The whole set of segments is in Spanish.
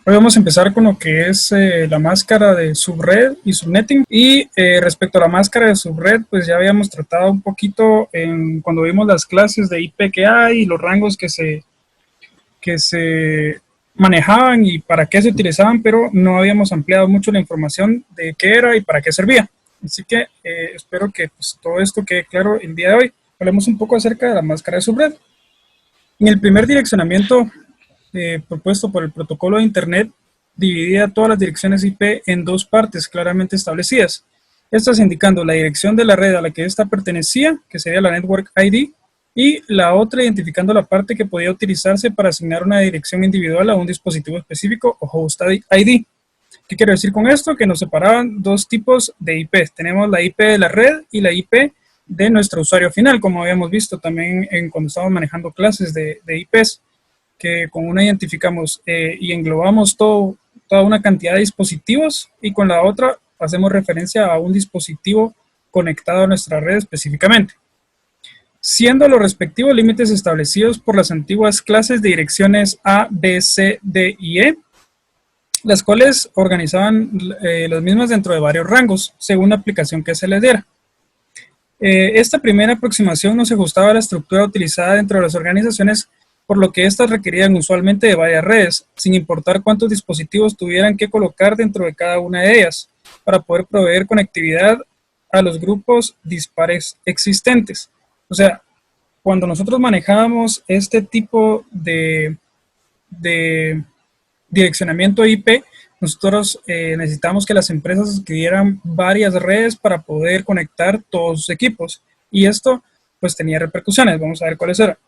Hoy vamos a empezar con lo que es la máscara de subred y subnetting. Y respecto a la máscara de subred, pues ya habíamos tratado un poquito cuando vimos las clases de IP que hay y los rangos que se manejaban y para qué se utilizaban, pero no habíamos ampliado mucho la información de qué era y para qué servía. Así que espero que pues, todo esto quede claro el día de hoy. Hablemos un poco acerca de la máscara de subred. En el primer direccionamiento propuesto por el protocolo de Internet, dividía todas las direcciones IP en dos partes claramente establecidas. Estas indicando la dirección de la red a la que ésta pertenecía, que sería la Network ID, y la otra identificando la parte que podía utilizarse para asignar una dirección individual a un dispositivo específico o host ID. ¿Qué quiero decir con esto? Que nos separaban dos tipos de IP. Tenemos la IP de la red y la IP de nuestro usuario final, como habíamos visto también cuando estábamos manejando clases de IPs, que con una identificamos y englobamos toda una cantidad de dispositivos y con la otra hacemos referencia a un dispositivo conectado a nuestra red específicamente, siendo los respectivos límites establecidos por las antiguas clases de direcciones A, B, C, D y E, las cuales organizaban las mismas dentro de varios rangos, según la aplicación que se les diera. Esta primera aproximación no se ajustaba a la estructura utilizada dentro de las organizaciones, por lo que éstas requerían usualmente de varias redes, sin importar cuántos dispositivos tuvieran que colocar dentro de cada una de ellas, para poder proveer conectividad a los grupos dispares existentes. O sea, cuando nosotros manejábamos este tipo de direccionamiento IP, nosotros necesitamos que las empresas adquirieran varias redes para poder conectar todos sus equipos. Y esto pues tenía repercusiones. Vamos a ver cuáles eran.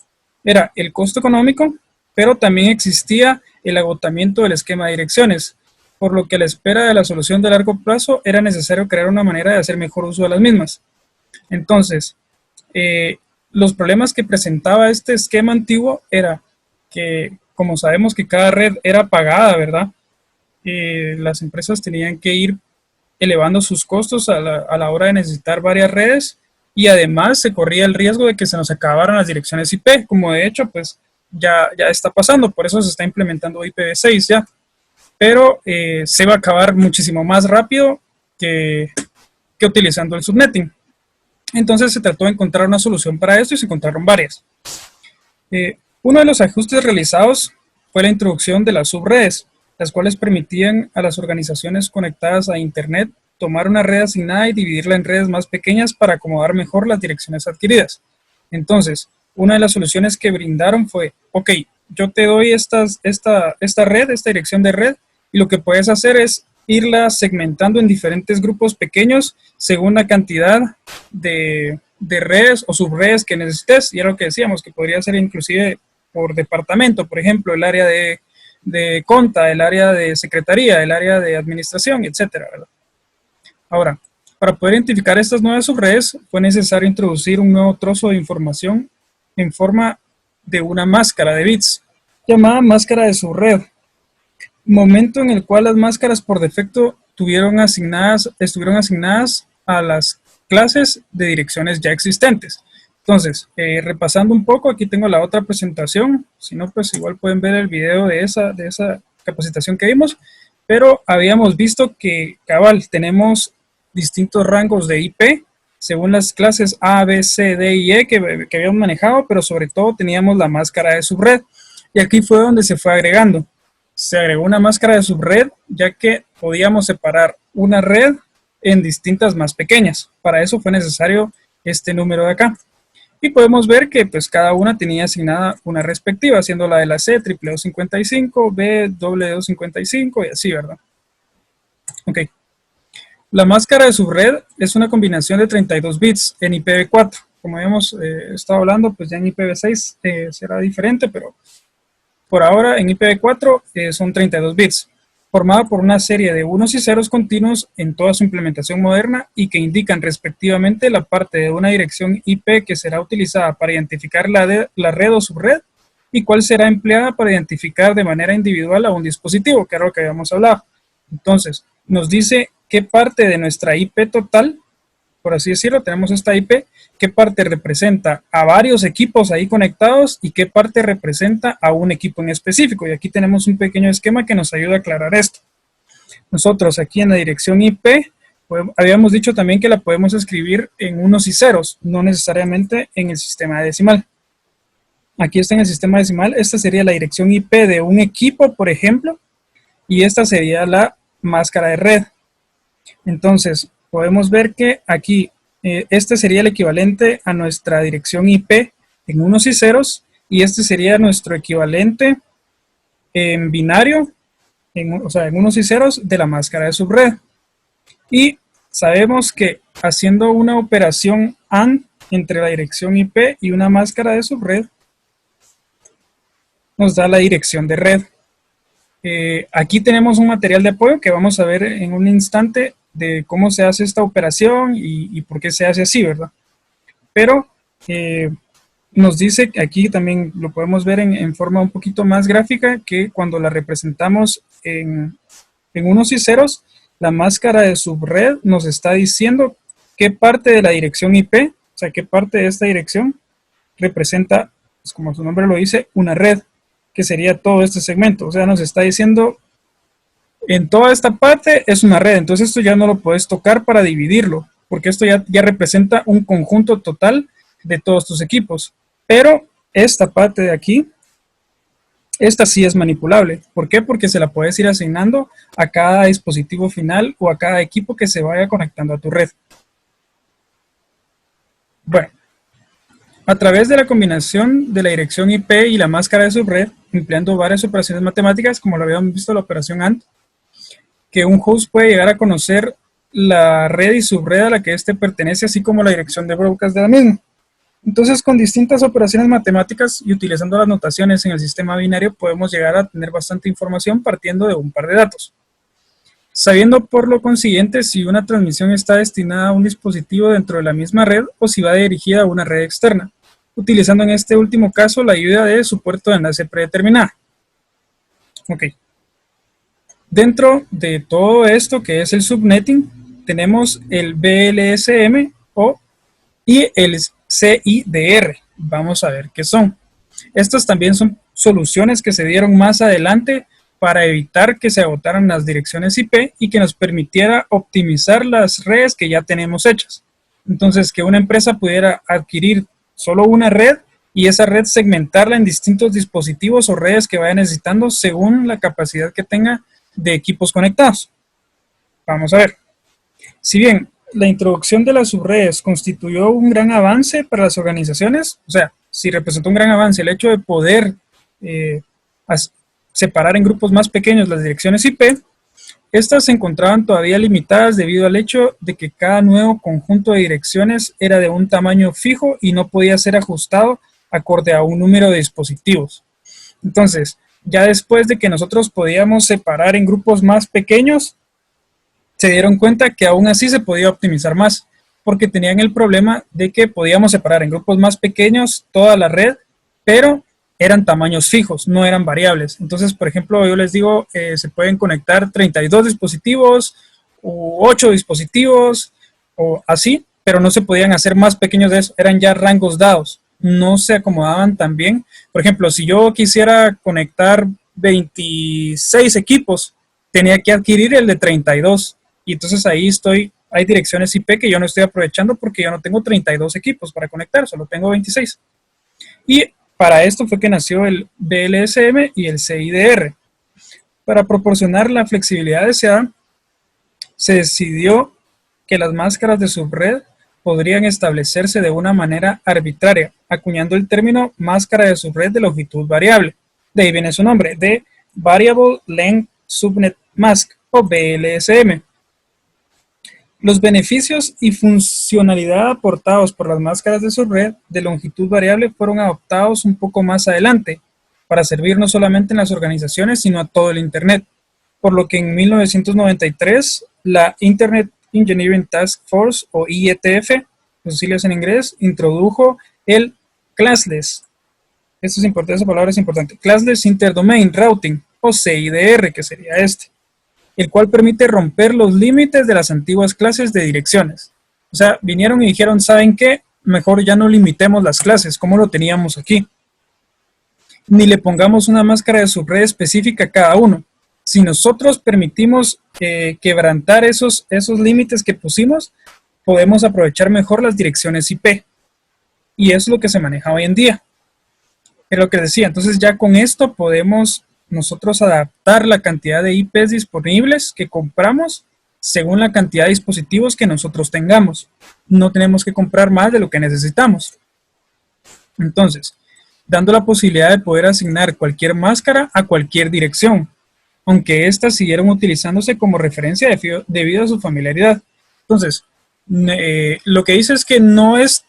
Era el costo económico, pero también existía el agotamiento del esquema de direcciones, por lo que a la espera de la solución de largo plazo era necesario crear una manera de hacer mejor uso de las mismas. Entonces, los problemas que presentaba este esquema antiguo era que, como sabemos que cada red era pagada, ¿verdad? Las empresas tenían que ir elevando sus costos a la hora de necesitar varias redes, y además se corría el riesgo de que se nos acabaran las direcciones IP, como de hecho pues ya está pasando, por eso se está implementando IPv6 ya, pero se va a acabar muchísimo más rápido que utilizando el subnetting. Entonces se trató de encontrar una solución para esto y se encontraron varias. Uno de los ajustes realizados fue la introducción de las subredes, las cuales permitían a las organizaciones conectadas a Internet tomar una red asignada y dividirla en redes más pequeñas para acomodar mejor las direcciones adquiridas. Entonces, una de las soluciones que brindaron fue, ok, yo te doy esta red, esta dirección de red, y lo que puedes hacer es irla segmentando en diferentes grupos pequeños según la cantidad de redes o subredes que necesites. Y era lo que decíamos, que podría ser inclusive por departamento, por ejemplo, el área de conta, el área de secretaría, el área de administración, etcétera, ¿verdad? Ahora, para poder identificar estas nuevas subredes, fue necesario introducir un nuevo trozo de información en forma de una máscara de bits, llamada máscara de subred, momento en el cual las máscaras por defecto estuvieron asignadas a las clases de direcciones ya existentes. Entonces, repasando un poco, aquí tengo la otra presentación, si no, pues igual pueden ver el video de esa capacitación que vimos, pero habíamos visto que, cabal, tenemos distintos rangos de IP, según las clases A, B, C, D y E que habíamos manejado, pero sobre todo teníamos la máscara de subred, y aquí fue donde se fue agregando. Se agregó una máscara de subred, ya que podíamos separar una red en distintas más pequeñas. Para eso fue necesario este número de acá. Y podemos ver que pues cada una tenía asignada una respectiva, siendo la de la C, 255, B, W255 y así, ¿verdad? Ok. La máscara de subred es una combinación de 32 bits en IPv4. Como habíamos estado hablando, pues ya en IPv6 será diferente, pero por ahora en IPv4 son 32 bits, formada por una serie de unos y ceros continuos en toda su implementación moderna y que indican respectivamente la parte de una dirección IP que será utilizada para identificar la red o subred y cuál será empleada para identificar de manera individual a un dispositivo, que era lo que habíamos hablado. Entonces, nos dice qué parte de nuestra IP total, por así decirlo, tenemos esta IP, qué parte representa a varios equipos ahí conectados y qué parte representa a un equipo en específico. Y aquí tenemos un pequeño esquema que nos ayuda a aclarar esto. Nosotros aquí en la dirección IP, habíamos dicho también que la podemos escribir en unos y ceros, no necesariamente en el sistema decimal. Aquí está en el sistema decimal, esta sería la dirección IP de un equipo, por ejemplo, y esta sería la máscara de red. Entonces, podemos ver que aquí este sería el equivalente a nuestra dirección IP en unos y ceros, y este sería nuestro equivalente en binario, o sea, en unos y ceros de la máscara de subred. Y sabemos que haciendo una operación AND entre la dirección IP y una máscara de subred, nos da la dirección de red. Aquí tenemos un material de apoyo que vamos a ver en un instante de cómo se hace esta operación y por qué se hace así, ¿verdad? Pero nos dice, aquí también lo podemos ver en forma un poquito más gráfica, que cuando la representamos en unos y ceros, la máscara de subred nos está diciendo qué parte de la dirección IP, o sea, qué parte de esta dirección representa, pues como su nombre lo dice, una red, que sería todo este segmento. O sea, nos está diciendo en toda esta parte es una red. Entonces esto ya no lo puedes tocar para dividirlo, porque esto ya representa un conjunto total de todos tus equipos. Pero esta parte de aquí, esta sí es manipulable. ¿Por qué? Porque se la puedes ir asignando a cada dispositivo final o a cada equipo que se vaya conectando a tu red. Bueno, a través de la combinación de la dirección IP y la máscara de subred, empleando varias operaciones matemáticas, como lo habíamos visto en la operación AND, que un host puede llegar a conocer la red y subred a la que éste pertenece, así como la dirección de broadcast de la misma. Entonces, con distintas operaciones matemáticas y utilizando las notaciones en el sistema binario, podemos llegar a tener bastante información partiendo de un par de datos. Sabiendo por lo consiguiente si una transmisión está destinada a un dispositivo dentro de la misma red o si va dirigida a una red externa, utilizando en este último caso la ayuda de su puerto de enlace predeterminada. Ok. Dentro de todo esto que es el subnetting, tenemos el BLSM y el CIDR. Vamos a ver qué son. Estas también son soluciones que se dieron más adelante para evitar que se agotaran las direcciones IP y que nos permitiera optimizar las redes que ya tenemos hechas. Entonces, que una empresa pudiera adquirir solo una red y esa red segmentarla en distintos dispositivos o redes que vaya necesitando según la capacidad que tenga de equipos conectados. Vamos a ver. Si bien la introducción de las subredes constituyó un gran avance para las organizaciones, o sea, si representó un gran avance el hecho de poder separar en grupos más pequeños las direcciones IP, estas se encontraban todavía limitadas debido al hecho de que cada nuevo conjunto de direcciones era de un tamaño fijo y no podía ser ajustado acorde a un número de dispositivos. Entonces, ya después de que nosotros podíamos separar en grupos más pequeños, se dieron cuenta que aún así se podía optimizar más, porque tenían el problema de que podíamos separar en grupos más pequeños toda la red, pero eran tamaños fijos, no eran variables. Entonces, por ejemplo, yo les digo, se pueden conectar 32 dispositivos u 8 dispositivos o así, pero no se podían hacer más pequeños de eso, eran ya rangos dados, no se acomodaban tan bien. Por ejemplo, si yo quisiera conectar 26 equipos, tenía que adquirir el de 32, y entonces ahí hay direcciones IP que yo no estoy aprovechando porque yo no tengo 32 equipos para conectar, solo tengo 26. Y para esto fue que nació el BLSM y el CIDR. Para proporcionar la flexibilidad deseada, se decidió que las máscaras de subred podrían establecerse de una manera arbitraria, acuñando el término máscara de subred de longitud variable. De ahí viene su nombre, de Variable Length Subnet Mask, o BLSM. Los beneficios y funcionalidad aportados por las máscaras de subred de longitud variable fueron adoptados un poco más adelante para servir no solamente en las organizaciones, sino a todo el Internet, por lo que en 1993 la Internet Engineering Task Force, o IETF, los siglas en inglés, introdujo el Classless. Esto es importante, esa palabra es importante. Classless Interdomain Routing, o CIDR, que sería este, el cual permite romper los límites de las antiguas clases de direcciones. O sea, vinieron y dijeron, ¿saben qué? mejor ya no limitemos las clases como lo teníamos aquí, ni le pongamos una máscara de subred específica a cada uno. Si nosotros permitimos quebrantar esos límites que pusimos, podemos aprovechar mejor las direcciones IP. Y eso es lo que se maneja hoy en día. Es lo que decía. Entonces ya con esto podemos nosotros adaptar la cantidad de IPs disponibles que compramos según la cantidad de dispositivos que nosotros tengamos. No tenemos que comprar más de lo que necesitamos. Entonces, dando la posibilidad de poder asignar cualquier máscara a cualquier dirección, aunque éstas siguieron utilizándose como referencia debido a su familiaridad. Entonces, lo que dice es que no es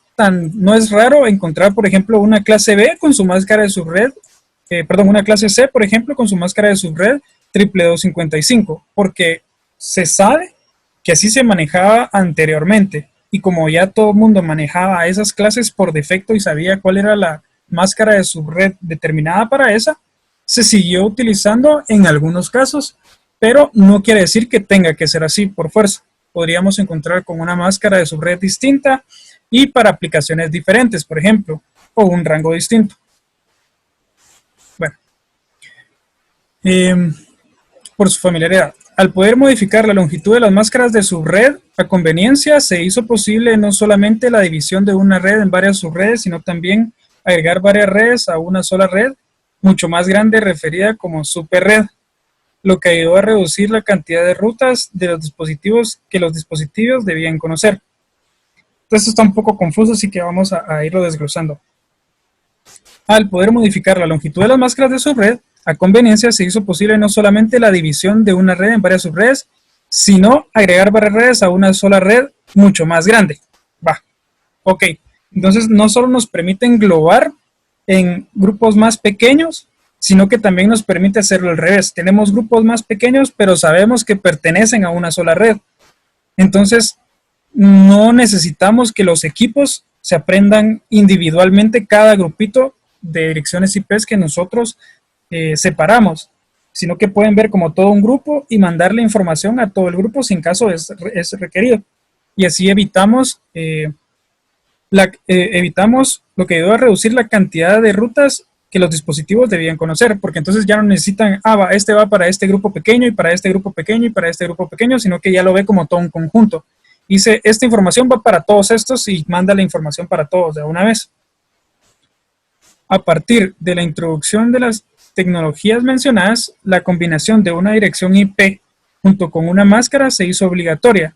raro encontrar, por ejemplo, una clase B con su máscara de subred, una clase C, por ejemplo, con su máscara de subred 22255, porque se sabe que así se manejaba anteriormente, y como ya todo el mundo manejaba esas clases por defecto y sabía cuál era la máscara de subred determinada para esa, se siguió utilizando en algunos casos, pero no quiere decir que tenga que ser así por fuerza. Podríamos encontrar con una máscara de subred distinta y para aplicaciones diferentes, por ejemplo, o un rango distinto. Bueno, por su familiaridad. Al poder modificar la longitud de las máscaras de subred a conveniencia, se hizo posible no solamente la división de una red en varias subredes, sino también agregar varias redes a una sola red, mucho más grande, referida como superred, lo que ayudó a reducir la cantidad de rutas de los dispositivos que los dispositivos debían conocer. Entonces esto está un poco confuso, así que vamos a irlo desglosando. Al poder modificar la longitud de las máscaras de subred, a conveniencia se hizo posible no solamente la división de una red en varias subredes, sino agregar varias redes a una sola red mucho más grande. Ok. Entonces no solo nos permite englobar en grupos más pequeños, sino que también nos permite hacerlo al revés. Tenemos grupos más pequeños, pero sabemos que pertenecen a una sola red. Entonces, no necesitamos que los equipos se aprendan individualmente cada grupito de direcciones IPs que nosotros separamos, sino que pueden ver como todo un grupo y mandarle información a todo el grupo si en caso es requerido. Y así evitamos lo que ayudó a reducir la cantidad de rutas que los dispositivos debían conocer, porque entonces ya no necesitan, este va para este grupo pequeño y para este grupo pequeño y para este grupo pequeño, sino que ya lo ve como todo un conjunto. Dice, esta información va para todos estos y manda la información para todos de una vez. A partir de la introducción de las tecnologías mencionadas, la combinación de una dirección IP junto con una máscara se hizo obligatoria,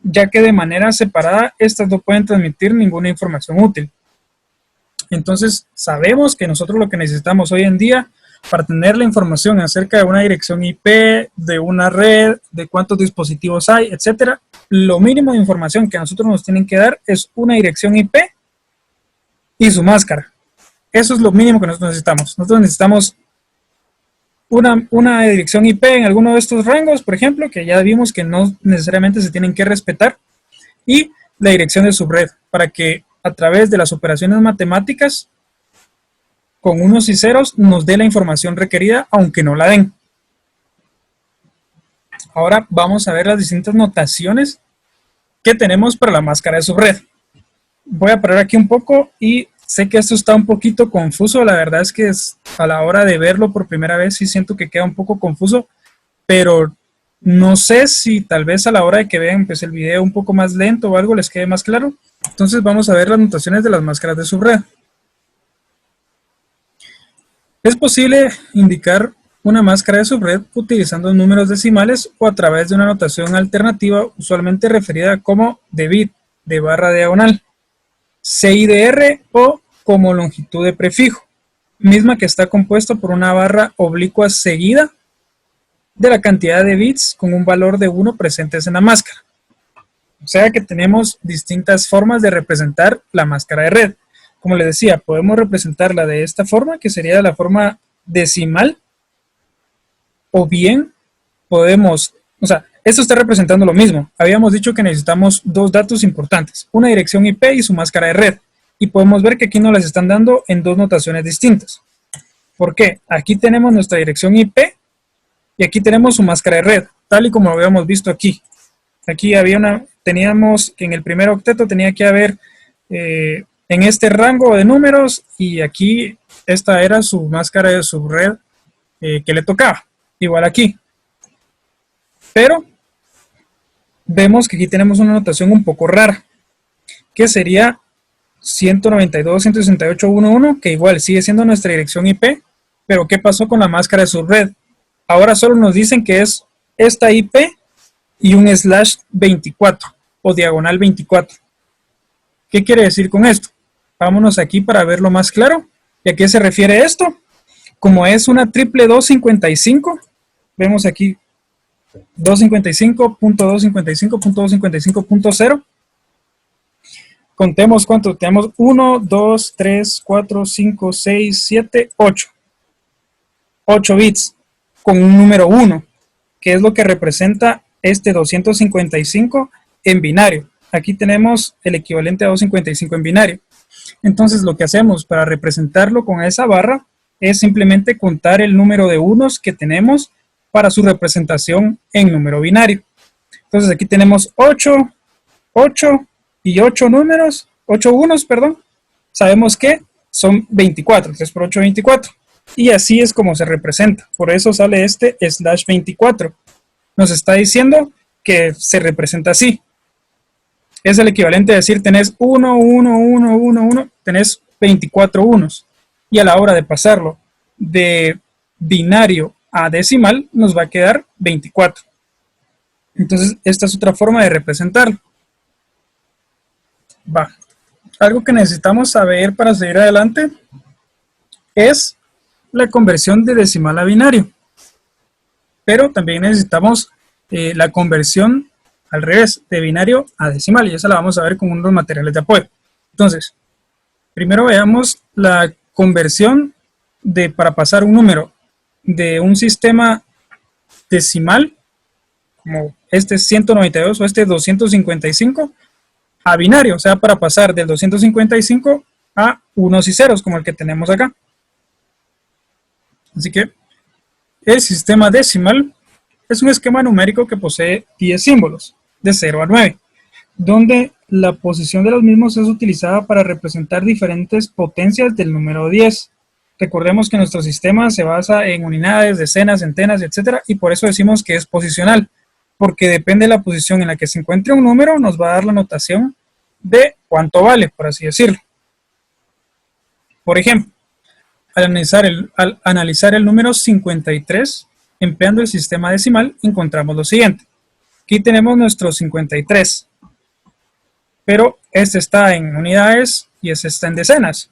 ya que de manera separada estas no pueden transmitir ninguna información útil. Entonces sabemos que nosotros lo que necesitamos hoy en día para tener la información acerca de una dirección IP, de una red, de cuántos dispositivos hay, etcétera, lo mínimo de información que a nosotros nos tienen que dar es una dirección IP y su máscara. Eso es lo mínimo que nosotros necesitamos. Nosotros necesitamos una dirección IP en alguno de estos rangos, por ejemplo, que ya vimos que no necesariamente se tienen que respetar, y la dirección de subred, para que a través de las operaciones matemáticas, con unos y ceros, nos dé la información requerida, aunque no la den. Ahora vamos a ver las distintas notaciones que tenemos para la máscara de subred. Voy a parar aquí un poco y sé que esto está un poquito confuso. La verdad es que a la hora de verlo por primera vez sí siento que queda un poco confuso, pero no sé si tal vez a la hora de que vean pues, el video un poco más lento o algo les quede más claro. Entonces vamos a ver las notaciones de las máscaras de subred. Es posible indicar una máscara de subred utilizando números decimales o a través de una notación alternativa usualmente referida como de bit, de barra diagonal, CIDR o como longitud de prefijo, misma que está compuesta por una barra oblicua seguida de la cantidad de bits con un valor de 1 presentes en la máscara. O sea que tenemos distintas formas de representar la máscara de red. Como les decía, podemos representarla de esta forma, que sería la forma decimal, o bien podemos, esto está representando lo mismo. Habíamos dicho que necesitamos dos datos importantes, una dirección IP y su máscara de red. Y podemos ver que aquí nos las están dando en dos notaciones distintas. ¿Por qué? Aquí tenemos nuestra dirección IP y aquí tenemos su máscara de red, tal y como lo habíamos visto aquí. Aquí teníamos que en el primer octeto tenía que haber en este rango de números, y aquí esta era su máscara de subred que le tocaba, igual aquí. Pero vemos que aquí tenemos una notación un poco rara, que sería 192.168.1.1, que igual sigue siendo nuestra dirección IP, pero ¿qué pasó con la máscara de subred? Ahora solo nos dicen que es esta IP y un /24 o diagonal 24. ¿Qué quiere decir con esto? Vámonos aquí para verlo más claro. ¿Y a qué se refiere esto? Como es una triple 255, vemos aquí 255.255.255.0. Contemos cuánto tenemos: 1, 2, 3, 4, 5, 6, 7, 8. 8 bits con un número 1, que es lo que representa este 255 en binario. Aquí tenemos el equivalente a 255 en binario. Entonces lo que hacemos para representarlo con esa barra es simplemente contar el número de unos que tenemos para su representación en número binario. Entonces aquí tenemos 8, 8 y 8 números, 8 unos, perdón. Sabemos que son 24, 3 por 8, 24. Y así es como se representa. Por eso sale este /24. Nos está diciendo que se representa así. Es el equivalente a decir: tenés 1, 1, 1, 1, 1, tenés 24 unos. Y a la hora de pasarlo de binario a decimal, nos va a quedar 24. Entonces, esta es otra forma de representarlo. Va. Algo que necesitamos saber para seguir adelante es la conversión de decimal a binario. Pero también necesitamos la conversión al revés, de binario a decimal, y esa la vamos a ver con unos materiales de apoyo. Entonces, primero veamos la conversión para pasar un número de un sistema decimal, como este 192 o este 255, a binario, o sea, para pasar del 255 a unos y ceros, como el que tenemos acá. Así que el sistema decimal es un esquema numérico que posee 10 símbolos, de 0 a 9, donde la posición de los mismos es utilizada para representar diferentes potencias del número 10. Recordemos que nuestro sistema se basa en unidades, decenas, centenas, etc. Y por eso decimos que es posicional, porque depende de la posición en la que se encuentre un número, nos va a dar la notación de cuánto vale, por así decirlo. Por ejemplo, al analizar el número 53, empleando el sistema decimal, encontramos lo siguiente. Aquí tenemos nuestro 53, pero este está en unidades y este está en decenas,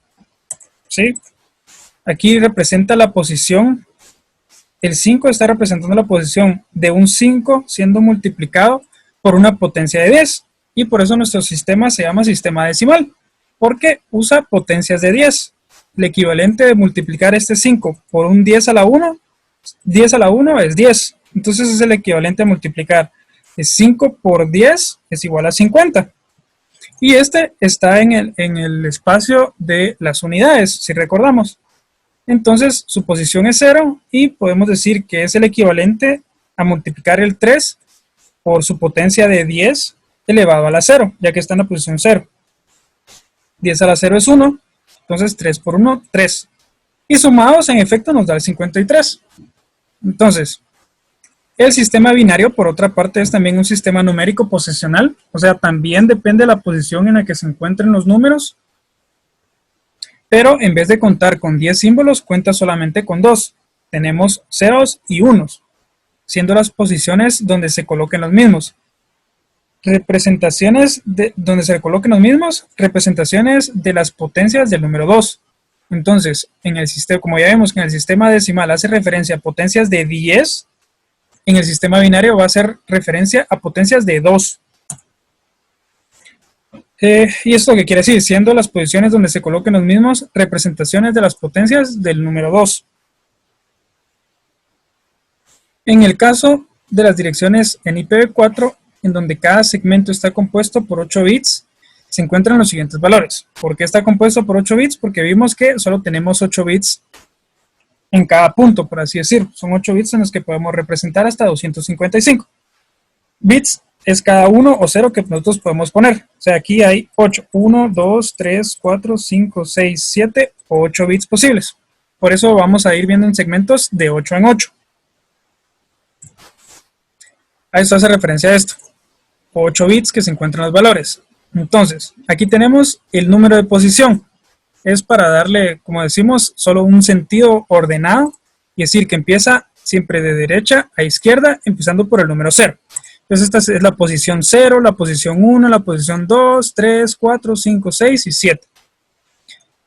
¿sí? Aquí representa la posición, el 5 está representando la posición de un 5 siendo multiplicado por una potencia de 10, y por eso nuestro sistema se llama sistema decimal, porque usa potencias de 10. El equivalente de multiplicar este 5 por un 10 a la 1, 10 a la 1 es 10, entonces es el equivalente a multiplicar 5 por 10 es igual a 50. Y este está en el espacio de las unidades, si recordamos. Entonces su posición es 0 y podemos decir que es el equivalente a multiplicar el 3 por su potencia de 10 elevado a la 0, ya que está en la posición 0. 10 a la 0 es 1, entonces 3 por 1, 3. Y sumados en efecto nos da el 53. Entonces, el sistema binario, por otra parte, es también un sistema numérico posicional, o sea, también depende de la posición en la que se encuentren los números, pero en vez de contar con 10 símbolos, cuenta solamente con 2. Tenemos ceros y unos, siendo las posiciones donde se coloquen los mismos. Representaciones donde se coloquen los mismos, representaciones de las potencias del número 2. Entonces, en el sistema, como ya vemos que en el sistema decimal hace referencia a potencias de 10, en el sistema binario va a hacer referencia a potencias de 2. ¿Y esto qué quiere decir? Siendo las posiciones donde se coloquen los mismos representaciones de las potencias del número 2. En el caso de las direcciones en IPv4, en donde cada segmento está compuesto por 8 bits, se encuentran los siguientes valores. ¿Por qué está compuesto por 8 bits? Porque vimos que solo tenemos 8 bits en cada punto, por así decirlo. Son 8 bits en los que podemos representar hasta 255 bits es cada 1 o 0 que nosotros podemos poner. O sea, aquí hay 8. 1, 2, 3, 4, 5, 6, 7 o 8 bits posibles. Por eso vamos a ir viendo en segmentos de 8 en 8. A esto hace referencia a esto. 8 bits que se encuentran los valores. Entonces, aquí tenemos el número de posición. Es para darle, como decimos, solo un sentido ordenado y decir que empieza siempre de derecha a izquierda, empezando por el número 0. Entonces esta es la posición 0, la posición 1, la posición 2, 3, 4, 5, 6 y 7.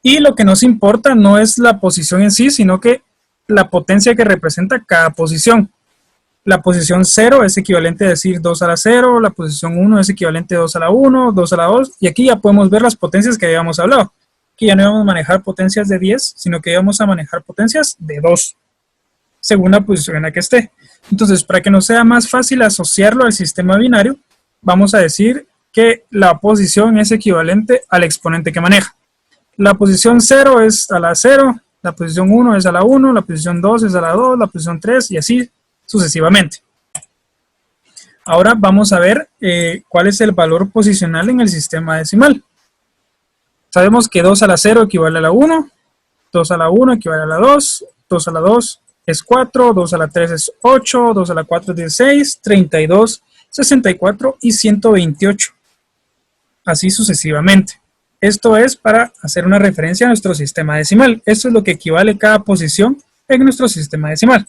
Y lo que nos importa no es la posición en sí, sino que la potencia que representa cada posición. La posición 0 es equivalente a decir 2 a la 0, la posición 1 es equivalente a 2 a la 1, 2 a la 2, y aquí ya podemos ver las potencias que habíamos hablado, que ya no íbamos a manejar potencias de 10, sino que íbamos a manejar potencias de 2, según la posición en la que esté. Entonces, para que nos sea más fácil asociarlo al sistema binario, vamos a decir que la posición es equivalente al exponente que maneja. La posición 0 es a la 0, la posición 1 es a la 1, la posición 2 es a la 2, la posición 3 y así sucesivamente. Ahora vamos a ver cuál es el valor posicional en el sistema decimal. Sabemos que 2 a la 0 equivale a la 1, 2 a la 1 equivale a la 2, 2 a la 2 es 4, 2 a la 3 es 8, 2 a la 4 es 16, 32, 64 y 128. Así sucesivamente. Esto es para hacer una referencia a nuestro sistema decimal. Esto es lo que equivale cada posición en nuestro sistema decimal.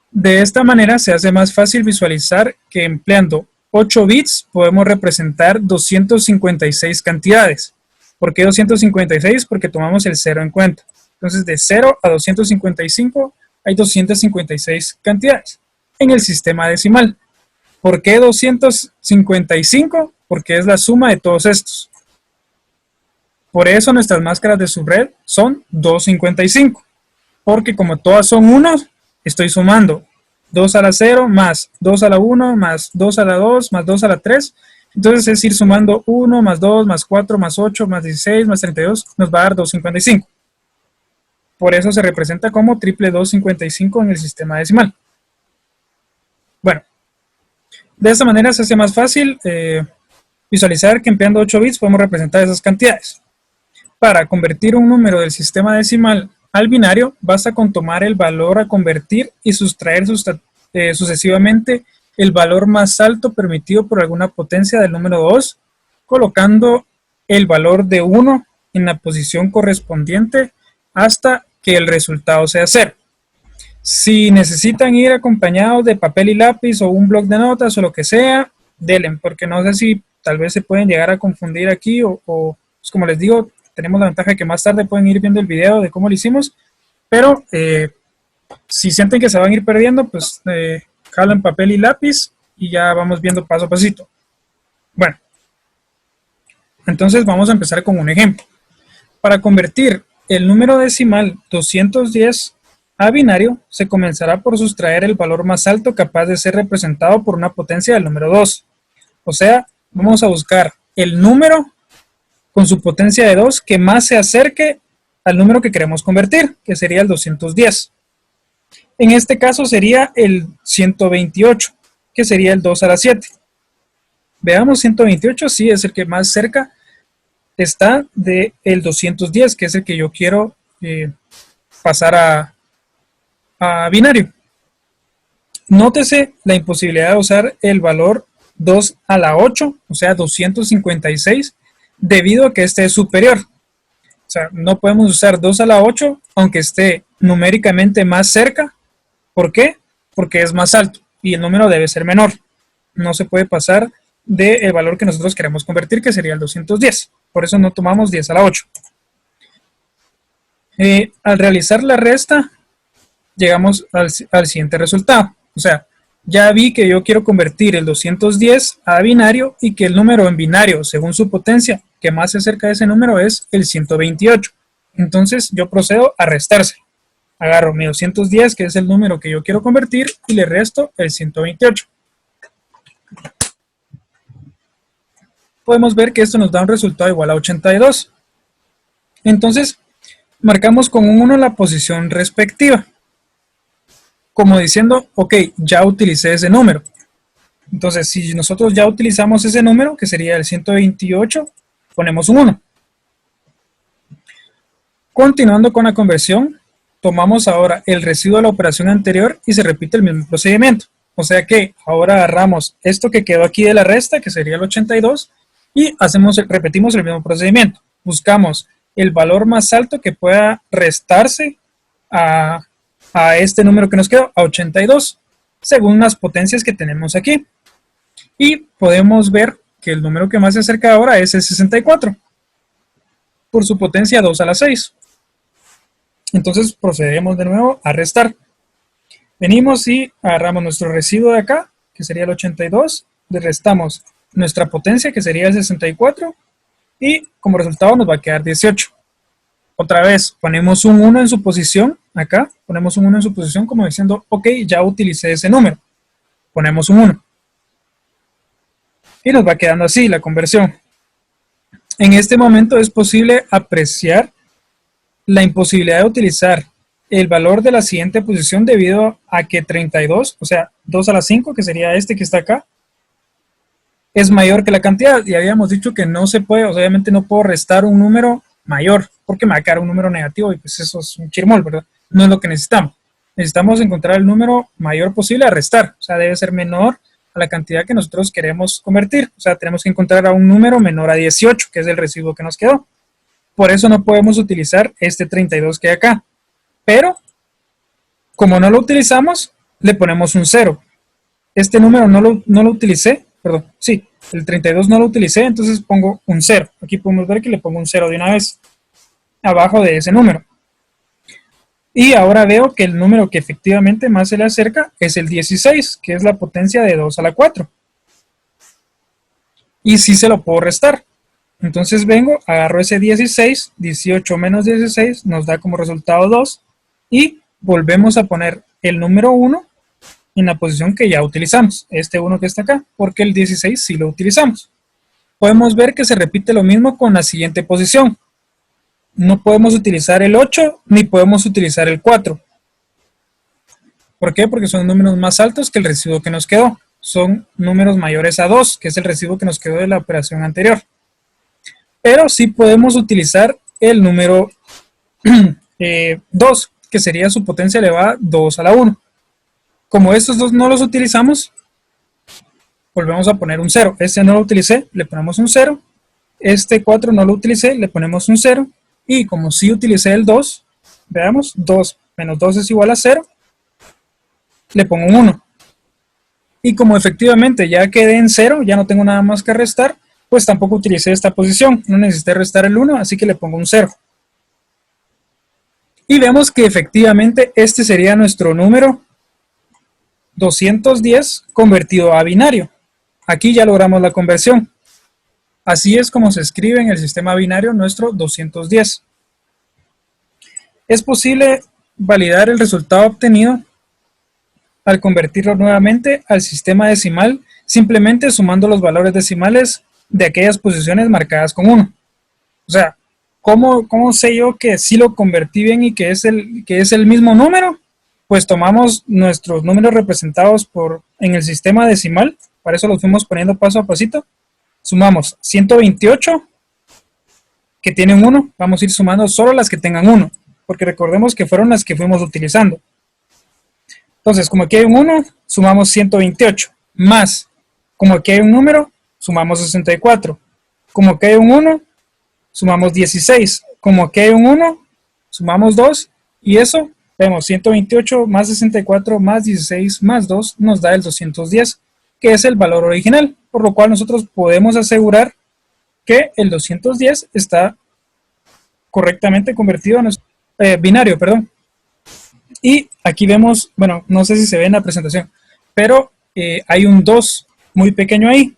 De esta manera se hace más fácil visualizar que empleando 8 bits podemos representar 256 cantidades. ¿Por qué 256? Porque tomamos el 0 en cuenta. Entonces, de 0 a 255 hay 256 cantidades en el sistema decimal. ¿Por qué 255? Porque es la suma de todos estos. Por eso nuestras máscaras de subred son 255. Porque como todas son unos, estoy sumando 2 a la 0 más 2 a la 1 más 2 a la 2 más 2 a la 3. Entonces es ir sumando 1 más 2 más 4 más 8 más 16 más 32 nos va a dar 255. Por eso se representa como triple 255 en el sistema decimal. Bueno, de esta manera se hace más fácil visualizar que empleando 8 bits podemos representar esas cantidades. Para convertir un número del sistema decimal al binario, basta con tomar el valor a convertir y sustraer sucesivamente el valor más alto permitido por alguna potencia del número 2, colocando el valor de 1 en la posición correspondiente hasta que el resultado sea 0. Si necesitan ir acompañados de papel y lápiz o un bloc de notas o lo que sea, denle, porque no sé si tal vez se pueden llegar a confundir aquí o pues como les digo, tenemos la ventaja de que más tarde pueden ir viendo el video de cómo lo hicimos, pero si sienten que se van a ir perdiendo, pues jalan papel y lápiz y ya vamos viendo paso a pasito. Bueno, entonces vamos a empezar con un ejemplo. Para convertir el número decimal 210 a binario, se comenzará por sustraer el valor más alto capaz de ser representado por una potencia del número 2. O sea, vamos a buscar el número con su potencia de 2 que más se acerque al número que queremos convertir, que sería el 210. En este caso sería el 128, que sería el 2 a la 7. Veamos, 128 sí es el que más cerca está del 210, que es el que yo quiero pasar a binario. Nótese la imposibilidad de usar el valor 2 a la 8, o sea 256, debido a que este es superior. O sea, no podemos usar 2 a la 8 aunque esté numéricamente más cerca. ¿Por qué? Porque es más alto y el número debe ser menor. No se puede pasar del valor que nosotros queremos convertir, que sería el 210. Por eso no tomamos 10 a la 8. Al realizar la resta, llegamos al siguiente resultado. O sea, ya vi que yo quiero convertir el 210 a binario y que el número en binario, según su potencia, que más se acerca de ese número es el 128. Entonces yo procedo a restarse. Agarro mi 210, que es el número que yo quiero convertir, y le resto el 128. Podemos ver que esto nos da un resultado igual a 82. Entonces, marcamos con un 1 la posición respectiva. Como diciendo, ok, ya utilicé ese número. Entonces, si nosotros ya utilizamos ese número, que sería el 128, ponemos un 1. Continuando con la conversión, tomamos ahora el residuo de la operación anterior y se repite el mismo procedimiento. O sea que ahora agarramos esto que quedó aquí de la resta, que sería el 82, y repetimos el mismo procedimiento. Buscamos el valor más alto que pueda restarse a este número que nos quedó, a 82, según las potencias que tenemos aquí. Y podemos ver que el número que más se acerca ahora es el 64, por su potencia 2 a la 6. Entonces procedemos de nuevo a restar. Venimos y agarramos nuestro residuo de acá, que sería el 82, le restamos nuestra potencia, que sería el 64, y como resultado nos va a quedar 18. Otra vez, ponemos un 1 en su posición, acá, ponemos un 1 en su posición como diciendo, ok, ya utilicé ese número. Ponemos un 1. Y nos va quedando así la conversión. En este momento es posible apreciar la imposibilidad de utilizar el valor de la siguiente posición debido a que 32, o sea, 2 a la 5, que sería este que está acá, es mayor que la cantidad. Y habíamos dicho que no se puede, obviamente no puedo restar un número mayor, porque me va a quedar un número negativo y pues eso es un chirmol, ¿verdad? No es lo que necesitamos. Necesitamos encontrar el número mayor posible a restar, o sea, debe ser menor a la cantidad que nosotros queremos convertir. O sea, tenemos que encontrar a un número menor a 18, que es el residuo que nos quedó. Por eso no podemos utilizar este 32 que hay acá. Pero, como no lo utilizamos, le ponemos un 0. Este número no lo utilicé, perdón, sí, el 32 no lo utilicé, entonces pongo un 0. Aquí podemos ver que le pongo un 0 de una vez, abajo de ese número. Y ahora veo que el número que efectivamente más se le acerca es el 16, que es la potencia de 2 a la 4. Y sí se lo puedo restar. Entonces vengo, agarro ese 16, 18 menos 16 nos da como resultado 2. Y volvemos a poner el número 1 en la posición que ya utilizamos. Este 1 que está acá, porque el 16 sí lo utilizamos. Podemos ver que se repite lo mismo con la siguiente posición. No podemos utilizar el 8 ni podemos utilizar el 4. ¿Por qué? Porque son números más altos que el residuo que nos quedó. Son números mayores a 2, que es el residuo que nos quedó de la operación anterior. Pero sí podemos utilizar el número 2, que sería su potencia elevada 2 a la 1. Como estos dos no los utilizamos, volvemos a poner un 0. Este no lo utilicé, le ponemos un 0. Este 4 no lo utilicé, le ponemos un 0. Y como sí utilicé el 2, veamos, 2 menos 2 es igual a 0, le pongo un 1. Y como efectivamente ya quedé en 0, ya no tengo nada más que restar, pues tampoco utilicé esta posición, no necesité restar el 1, así que le pongo un 0. Y vemos que efectivamente este sería nuestro número 210 convertido a binario. Aquí ya logramos la conversión. Así es como se escribe en el sistema binario nuestro 210. Es posible validar el resultado obtenido al convertirlo nuevamente al sistema decimal, simplemente sumando los valores decimales de aquellas posiciones marcadas con 1. O sea, ¿cómo sé yo que sí lo convertí bien y que es el mismo número? Pues tomamos nuestros números representados en el sistema decimal, para eso los fuimos poniendo paso a pasito. Sumamos 128, que tienen 1, vamos a ir sumando solo las que tengan 1, porque recordemos que fueron las que fuimos utilizando. Entonces, como aquí hay un 1, sumamos 128, más, como aquí hay un número, sumamos 64, como aquí hay un 1, sumamos 16, como aquí hay un 1, sumamos 2, y eso, vemos 128 más 64 más 16 más 2 nos da el 210, que es el valor original, por lo cual nosotros podemos asegurar que el 210 está correctamente convertido a nuestro binario, perdón. Y aquí vemos, bueno, no sé si se ve en la presentación, pero hay un 2 muy pequeño ahí.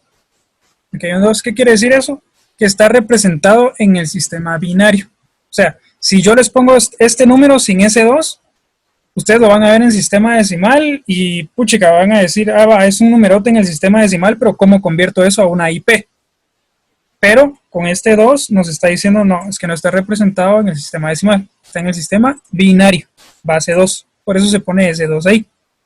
Aquí hay un 2, ¿qué quiere decir eso? Que está representado en el sistema binario. O sea, si yo les pongo este número sin ese 2, ustedes lo van a ver en sistema decimal y puchica, van a decir, es un numerote en el sistema decimal, pero ¿cómo convierto eso a una IP? Pero con este 2 nos está diciendo, no, es que no está representado en el sistema decimal, está en el sistema binario, base 2, por eso se pone ese 2 ahí.